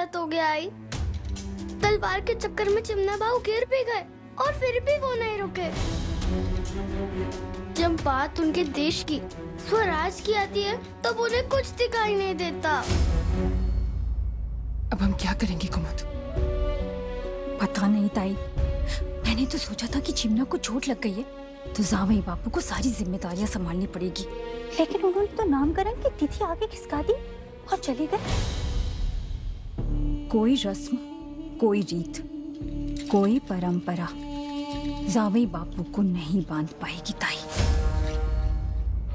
गलत हो गया आई। तलवार के चक्कर में चिमना बाबू गिर भी गए और फिर भी वो नहीं रुके। जब बात उनके देश की, स्वराज की आती है तब उन्हें कुछ दिखाई नहीं देता। अब हम क्या करेंगे कुमुद? पता नहीं ताई, मैंने तो सोचा था कि चिमना को चोट लग गई है तो जावई बापू को सारी जिम्मेदारियां संभालनी पड़ेगी, लेकिन उन्होंने तो नामकरण की तिथि आगे खिसका दी और चले गए। कोई रस्म, कोई रीत, कोई परंपरा जावई बापू को नहीं बांध पाएगी ताई।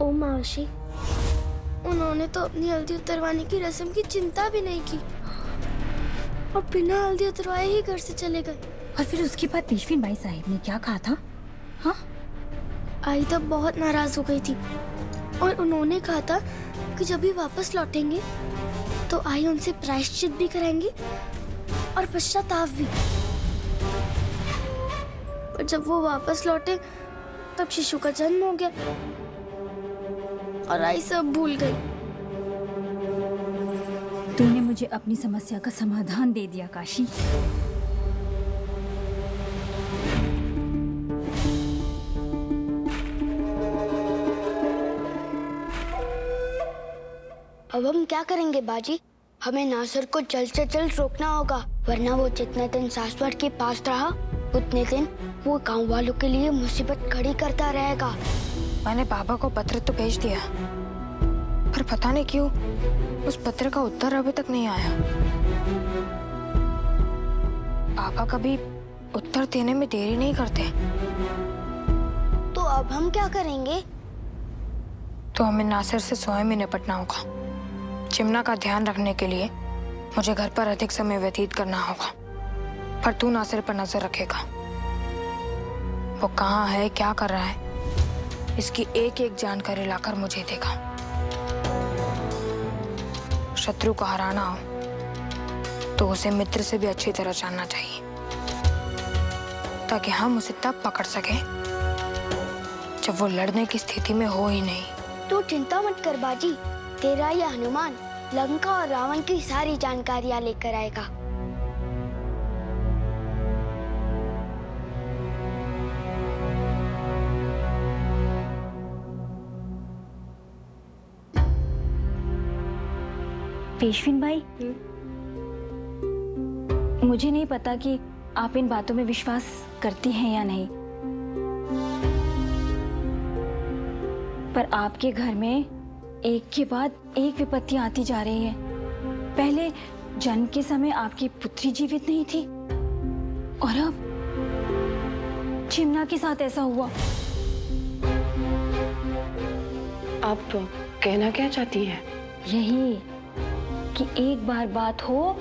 ओ मौसी, उन्होंने तो अपनी हल्दी उतरवाने की रस्म की चिंता भी नहीं की और बिना हल्दी उतरवाए ही घर से चले गए। और फिर उसके बाद पेशवीन बाई साहिब ने क्या कहा था? हाँ, आई तब बहुत नाराज हो गई थी और उन्होंने कहा था कि जब भी वापस लौटेंगे तो आई उनसे प्रायश्चित भी कराएंगी और पश्चाताप भी। पर जब वो वापस लौटे तब शिशु का जन्म हो गया और आई सब भूल गई। तूने मुझे अपनी समस्या का समाधान दे दिया काशी। अब हम क्या करेंगे बाजी? हमें नासिर को जल्द से जल्द रोकना होगा, वरना वो जितने दिन शाश्वत के पास रहा उतने दिन वो गांव वालों के लिए मुसीबत खड़ी करता रहेगा। मैंने बाबा को पत्र तो भेज दिया, पर पता नहीं क्यों उस पत्र का उत्तर अभी तक नहीं आया। पापा कभी उत्तर देने में देरी नहीं करते। तो अब हम क्या करेंगे? तो हमें नासिर से स्वयं ही निपटना होगा। चिमना का ध्यान रखने के लिए मुझे घर पर अधिक समय व्यतीत करना होगा, पर तू नासिर पर नजर रखेगा। वो कहाँ है, क्या कर रहा है, इसकी एक एक जानकारी लाकर मुझे देगा। शत्रु को हराना हो तो उसे मित्र से भी अच्छी तरह जानना चाहिए, ताकि हम उसे तब पकड़ सके जब वो लड़ने की स्थिति में हो ही नहीं। तू चिंता मत कर बाजी, तेरा यह हनुमान लंका और रावण की सारी जानकारियां लेकर आएगा। पेशवीन भाई, मुझे नहीं पता कि आप इन बातों में विश्वास करती हैं या नहीं, पर आपके घर में एक के बाद एक विपत्तियां आती जा रही है। पहले जन्म के समय आपकी पुत्री जीवित नहीं थी और अब चिमना के साथ ऐसा हुआ। आप कहना क्या चाहती हैं? यही कि एक बार बात हो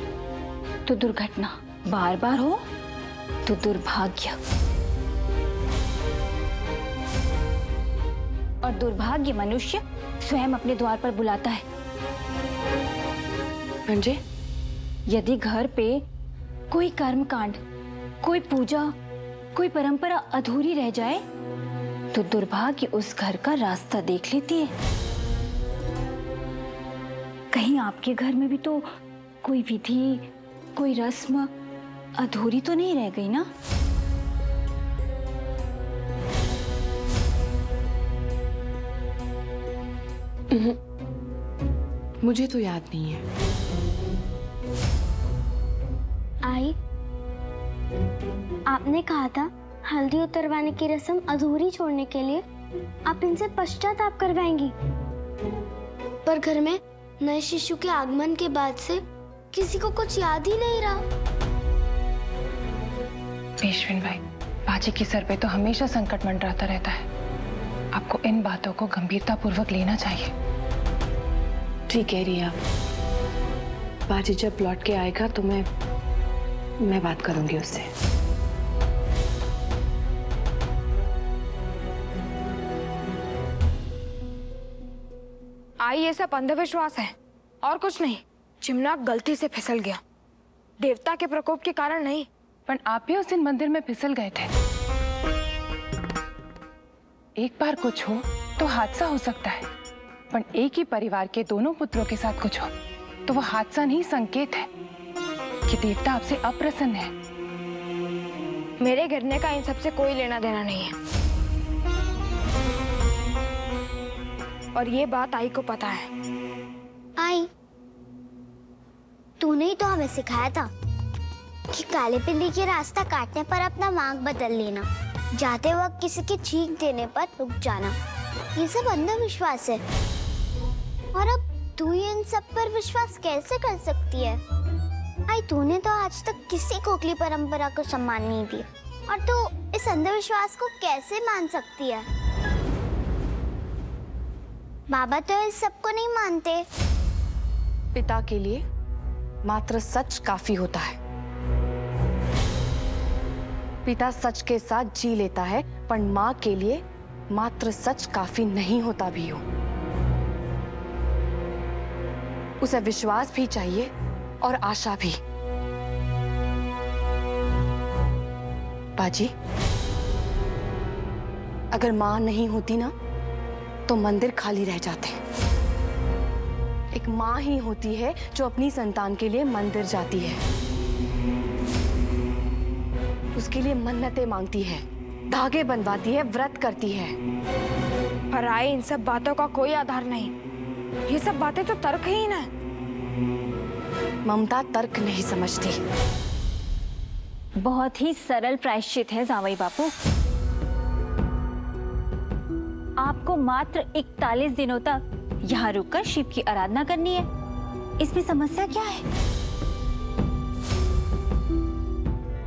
तो दुर्घटना, बार बार हो तो दुर्भाग्य, और दुर्भाग्य मनुष्य स्वयं अपने द्वार पर बुलाता है। अंजे, यदि घर पे कोई कर्मकांड, कोई पूजा, कोई परंपरा अधूरी रह जाए तो दुर्भाग्य उस घर का रास्ता देख लेती है। कहीं आपके घर में भी तो कोई विधि, कोई रस्म अधूरी तो नहीं रह गई ना? मुझे तो याद नहीं है। आई, आपने कहा था हल्दी उतरवाने की रस्म अधूरी छोड़ने के लिए आप इनसे पश्चाताप करवाएंगी, पर घर में नए शिशु के आगमन के बाद से किसी को कुछ याद ही नहीं रहा। पेशवीन भाई, बाजी के सर पे तो हमेशा संकट मंडराता रहता है। आपको इन बातों को गंभीरता पूर्वक लेना चाहिए। ठीक कह रही है आप। बाजी जब लौट के आएगा तो मैं बात करूंगी उससे। आई, ये सब अंधविश्वास है और कुछ नहीं। चिमना गलती से फिसल गया, देवता के प्रकोप के कारण नहीं। पर आप भी उस दिन मंदिर में फिसल गए थे। एक बार कुछ हो तो हादसा हो सकता है, पर एक ही परिवार के दोनों पुत्रों के साथ कुछ हो तो वो हादसा नहीं, संकेत है। कि देवता आपसे अप्रसन्न है। मेरे गिरने का इन सबसे कोई लेना देना नहीं है, और ये बात आई को पता है। आई, तूने ही तो हमें सिखाया था कि काले बिल्ली के रास्ता काटने पर अपना मार्ग बदल लेना, जाते वक्त किसी के चीख देने पर रुक जाना। ये सब अंधविश्वास है, और अब तू इन सब पर विश्वास कैसे कर सकती है? आई, तूने तो आज तक किसी खोखली परंपरा को सम्मान नहीं दिया, और तू इस अंधविश्वास को कैसे मान सकती है? बाबा तो इस सब को नहीं मानते। पिता के लिए मात्र सच काफी होता है। पिता सच के साथ जी लेता है, पर माँ के लिए मात्र सच काफी नहीं होता भी हो। उसे विश्वास भी चाहिए और आशा भी। बाजी, अगर माँ नहीं होती ना तो मंदिर खाली रह जाते। एक माँ ही होती है जो अपनी संतान के लिए मंदिर जाती है, उसके लिए मन्नतें मांगती है, धागे बंधवाती है, व्रत करती है। पर आए, इन सब बातों का कोई आधार नहीं। ये सब बातें तो तर्क ही ना। ममता तर्क नहीं समझती। बहुत ही सरल प्रायश्चित है जावई बापू। आपको मात्र 41 दिनों तक यहाँ रुककर शिव की आराधना करनी है। इसमें समस्या क्या है?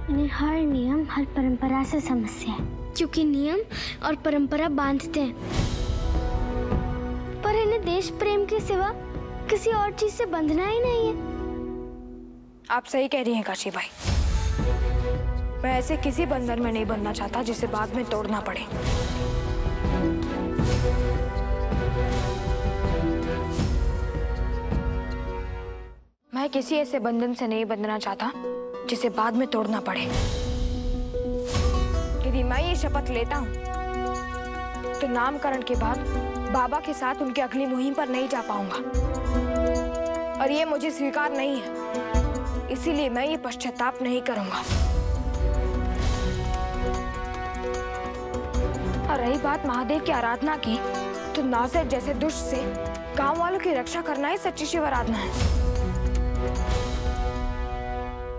इन्हें हर नियम, हर परंपरा से समस्या है, क्योंकि नियम और परंपरा बांधते हैं, पर इन्हें देश प्रेम के सिवा किसी और चीज से बंधना ही नहीं है। आप सही कह रही हैं काशी भाई। मैं ऐसे किसी बंधन में नहीं बनना चाहता जिसे बाद में तोड़ना पड़े। मैं किसी ऐसे बंधन से नहीं बंधना चाहता जिसे बाद में तोड़ना पड़े। यदि मैं ये शपथ लेता हूँ तो नामकरण के बाद बाबा के साथ उनकी अगली मुहिम पर नहीं जा पाऊंगा, और ये मुझे स्वीकार नहीं है। इसीलिए मैं ये पश्चाताप नहीं करूंगा। और रही बात महादेव की आराधना की, तो नासिर जैसे दुष्ट से गांव वालों की रक्षा करना ही सच्ची शिव आराधना है।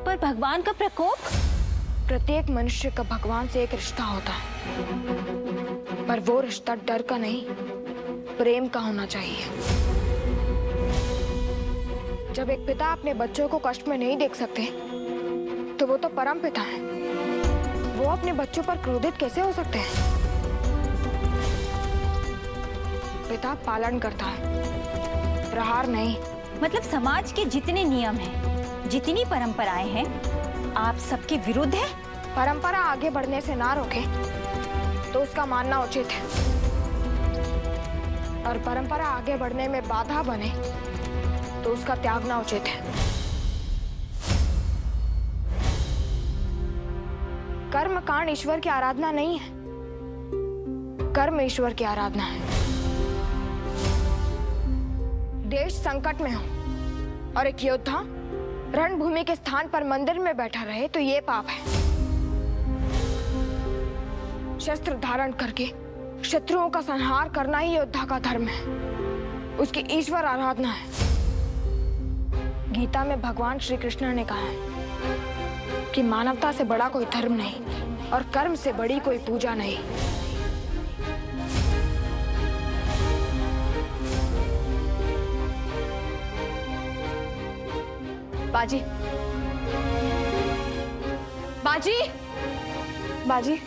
पर भगवान का प्रकोप? प्रत्येक मनुष्य का भगवान से एक रिश्ता होता है, पर वो रिश्ता डर का नहीं, प्रेम का होना चाहिए। जब एक पिता अपने बच्चों को कष्ट में नहीं देख सकते, तो वो तो परम पिता हैं। वो अपने बच्चों पर क्रोधित कैसे हो सकते हैं? पिता पालन करता है, प्रहार नहीं। मतलब समाज के जितने नियम हैं, जितनी परंपराएं हैं, आप सबके विरुद्ध है? परंपरा आगे बढ़ने से ना रोके तो उसका मानना उचित है, और परंपरा आगे बढ़ने में बाधा बने तो उसका त्यागना उचित है। कर्म कांड ईश्वर की आराधना नहीं है, कर्म ईश्वर की आराधना है। देश संकट में हो और एक योद्धा रणभूमि के स्थान पर मंदिर में बैठा रहे तो ये पाप है। शस्त्र धारण करके शत्रुओं का संहार करना ही योद्धा का धर्म है, उसकी ईश्वर आराधना है। गीता में भगवान श्री कृष्ण ने कहा है कि मानवता से बड़ा कोई धर्म नहीं और कर्म से बड़ी कोई पूजा नहीं। बाजी, बाजी, बाजी,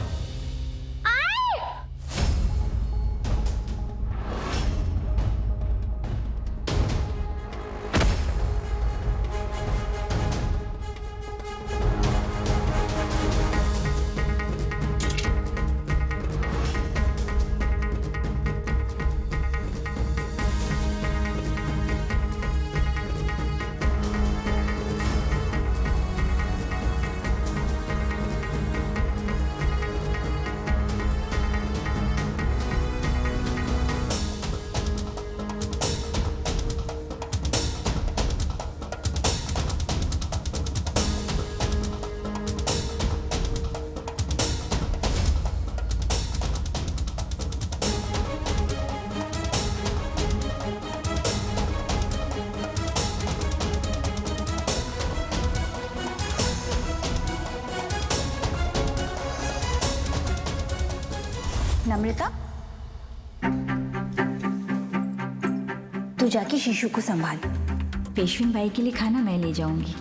नम्रता, तू जाके शिशु को संभाल। पेशविन बाई के लिए खाना मैं ले जाऊंगी।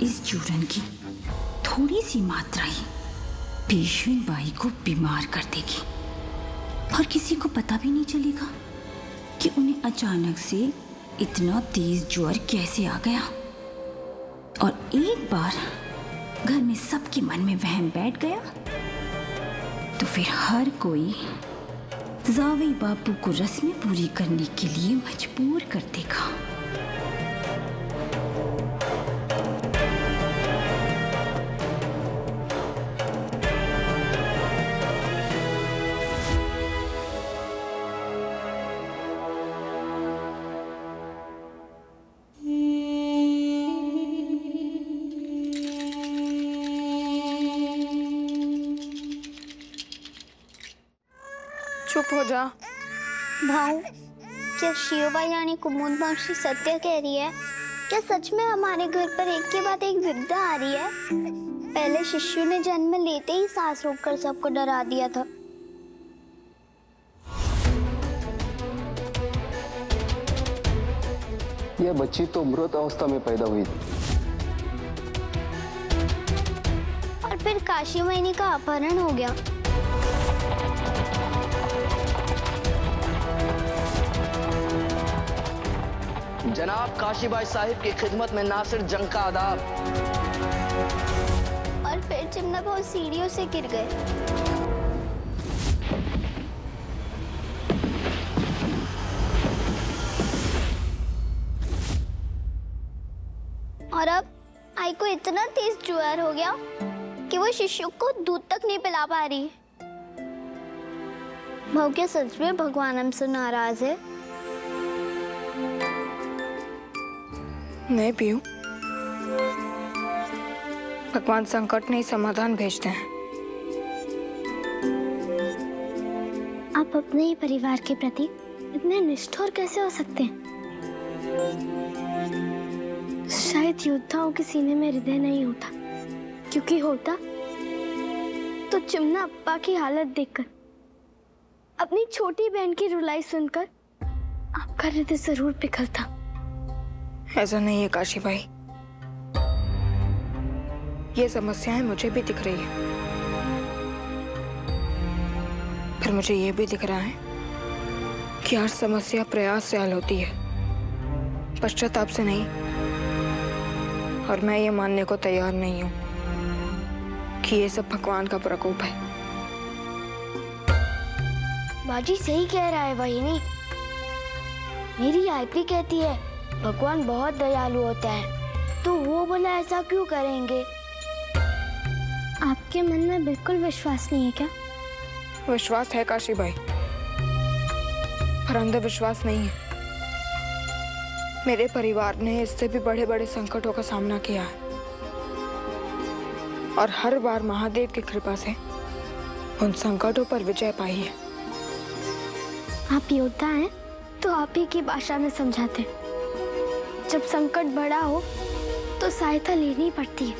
इस चूरन की थोड़ी सी मात्रा ही पेशविन बाई को बीमार कर देगी और किसी को पता भी नहीं चलेगा कि उन्हें अचानक से इतना तेज ज्वर कैसे आ गया। और एक बार घर में सबके मन में वहम बैठ गया तो फिर हर कोई जावे बापू को रस्में पूरी करने के लिए मजबूर कर देगा। चुप हो जा। भाऊ, क्या शिवबाई यानी कुमुद मौसी सत्य कह रही है? क्या सच में हमारे घर पर एक के बाद एक विपदा आ रही है? पहले शिशु ने जन्म लेते ही सांस रोककर सबको डरा दिया था। यह बच्ची तो मृत अवस्था में पैदा हुई थी और फिर काशी मोहिनी का अपहरण हो गया। जनाब काशीबाई साहिब की खिदमत में नासिर जंग का आदाब। और फिर चिमना बहुत सीढ़ियों से गिर गए। और अब आई को इतना तेज ज्वर हो गया कि वो शिशु को दूध तक नहीं पिला पा रही। भाऊ, क्या सच में भगवान हमसे नाराज है? नहीं पीयू, भगवान संकट नहीं समाधान भेजते हैं। आप अपने ही परिवार के प्रति इतने निष्ठुर कैसे हो सकते हैं? शायद योद्धाओं के सीने में हृदय नहीं होता, क्योंकि होता तो चिमना अप्पा की हालत देखकर, अपनी छोटी बहन की रुलाई सुनकर आपका हृदय जरूर पिघलता। ऐसा नहीं है काशीबाई, ये समस्याएं मुझे भी दिख रही है, पर मुझे ये भी दिख रहा है कि हर समस्या प्रयास से हल होती है, पश्चाताप से नहीं। और मैं ये मानने को तैयार नहीं हूं कि ये सब भगवान का प्रकोप है। बाजी सही कह रहा है वाहिनी। मेरी आईपी कहती है भगवान बहुत दयालु होता है, तो वो बोला ऐसा क्यों करेंगे? आपके मन में बिल्कुल विश्वास नहीं है क्या? विश्वास है काशीबाई, पर अंधविश्वास नहीं है। मेरे परिवार ने इससे भी बड़े बड़े संकटों का सामना किया है और हर बार महादेव की कृपा से उन संकटों पर विजय पाई है। आप योद्धा हैं तो आप ही की भाषा में समझाते हैं। जब संकट बड़ा हो तो सहायता लेनी पड़ती है,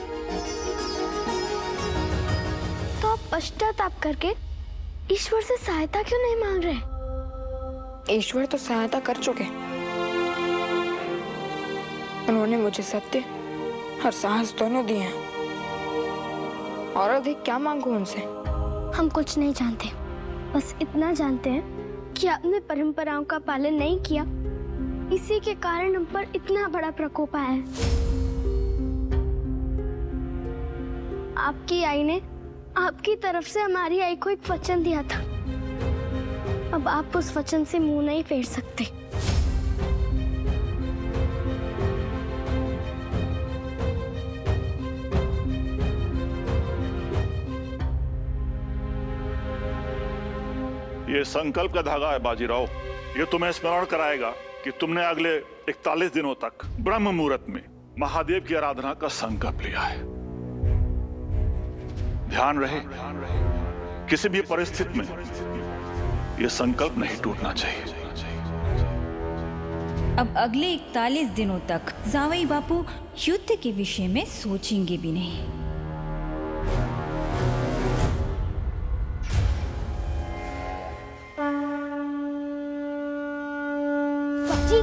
तो आप पश्चाताप करके ईश्वर से सहायता क्यों नहीं मांग रहे? ईश्वर तो सहायता कर चुके। उन्होंने मुझे सत्य और साहस दोनों दिए हैं, और अधिक क्या मांगू उनसे? हम कुछ नहीं जानते, बस इतना जानते हैं कि आपने परंपराओं का पालन नहीं किया, इसी के कारण हम पर इतना बड़ा प्रकोप आया है। आपकी आई ने आपकी तरफ से हमारी आई को एक वचन दिया था, अब आप उस वचन से मुंह नहीं फेर सकते। ये संकल्प का धागा है बाजीराव। ये तुम्हें स्मरण कराएगा कि तुमने अगले 41 दिनों तक ब्रह्म मुहूर्त में महादेव की आराधना का संकल्प लिया है। ध्यान रहे, किसी भी परिस्थिति में यह संकल्प नहीं टूटना चाहिए। अब अगले 41 दिनों तक जावई बापू युद्ध के विषय में सोचेंगे भी नहीं। बाजी,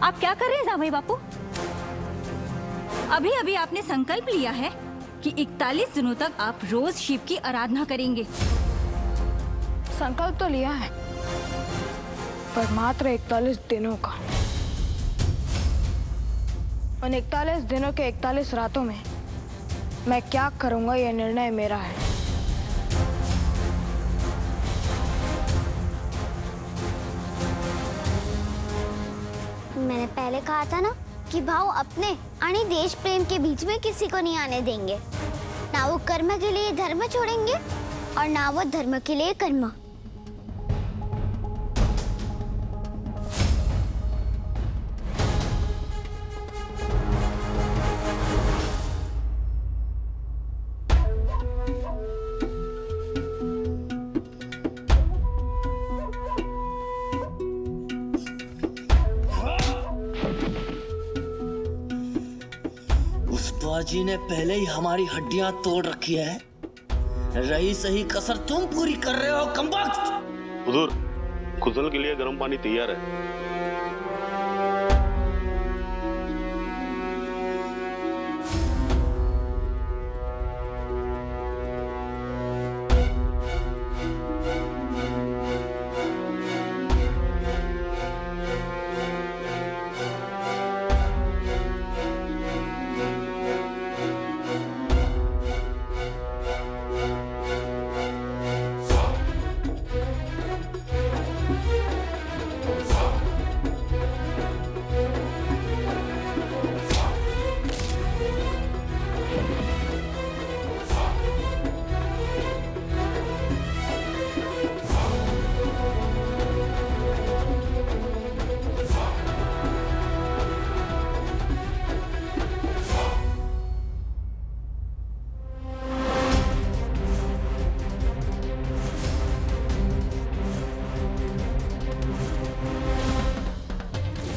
आप क्या कर रहे हैं जावई बापू? अभी अभी आपने संकल्प लिया है कि 41 दिनों तक आप रोज शिव की आराधना करेंगे। संकल्प तो लिया है, पर मात्र 41 दिनों का। उन 41 दिनों के 41 रातों में मैं क्या करूंगा, यह निर्णय मेरा है। मैंने पहले कहा था ना कि भाव अपने आणि देश प्रेम के बीच में किसी को नहीं आने देंगे। ना वो कर्म के लिए धर्म छोड़ेंगे और ना वो धर्म के लिए कर्म। बाजी ने पहले ही हमारी हड्डियां तोड़ रखी है, रही सही कसर तुम पूरी कर रहे हो कमबख्त। हुजूर, गुस्ल के लिए गर्म पानी तैयार है।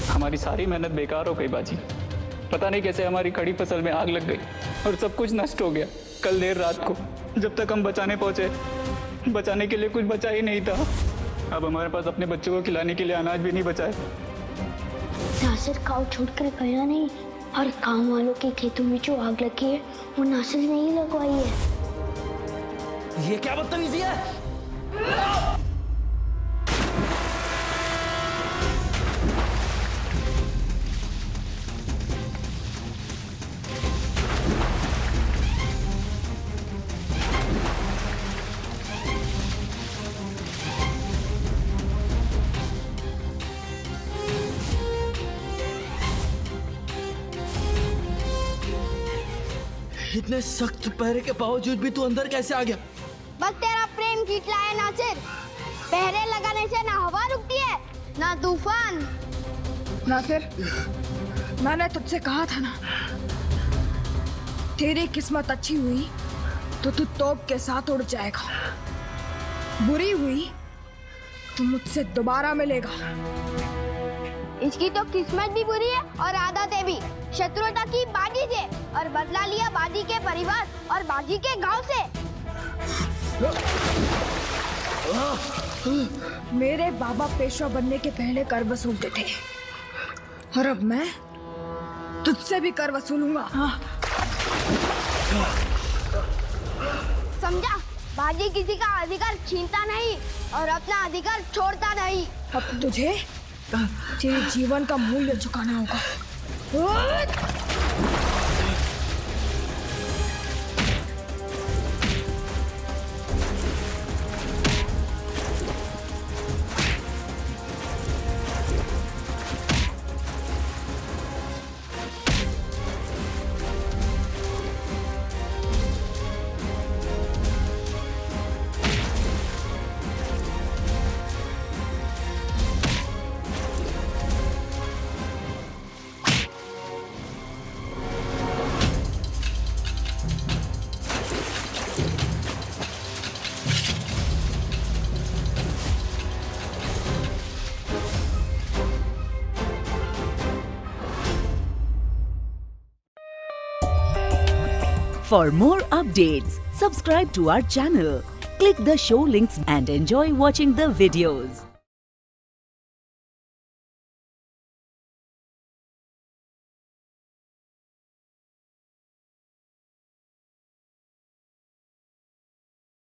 हमारी सारी मेहनत बेकार हो गई बाजी। पता नहीं कैसे हमारी खड़ी फसल में आग लग गई और सब कुछ नष्ट हो गया। कल देर रात को जब तक हम बचाने पहुंचे, बचाने के लिए कुछ बचा ही नहीं था। अब हमारे पास अपने बच्चों को खिलाने के लिए अनाज भी नहीं बचा है। नासिर गाँव छोड़कर गया नहीं और गाँव वालों के खेतों में जो आग लगी है वो नासिर ने ही लगवाई है। ये क्या बदतमीजी है? इतने सख्त पहरे के बावजूद भी तू अंदर कैसे आ गया? बस तेरा प्रेम खींचला है नासिर। पहरे लगाने से ना हवा रुकती है ना तूफान। नासिर, मैंने तुझसे कहा था ना, तेरी किस्मत अच्छी हुई तो तू तोप के साथ उड़ जाएगा, बुरी हुई तो मुझसे दोबारा मिलेगा। इसकी तो किस्मत भी बुरी है और आदतें भी। शत्रुता की बाजी से और बदला लिया बाजी के परिवार और बाजी के गांव से। मेरे बाबा पेशवा बनने के पहले कर वसूलते थे और अब मैं तुझसे भी कर वसूलूंगा। समझा? बाजी किसी का अधिकार छीनता नहीं और अपना अधिकार छोड़ता नहीं। अब तुझे तेरे जीवन का मूल्य चुकाना होगा। For more updates, subscribe to our channel, click the show links and enjoy watching the videos.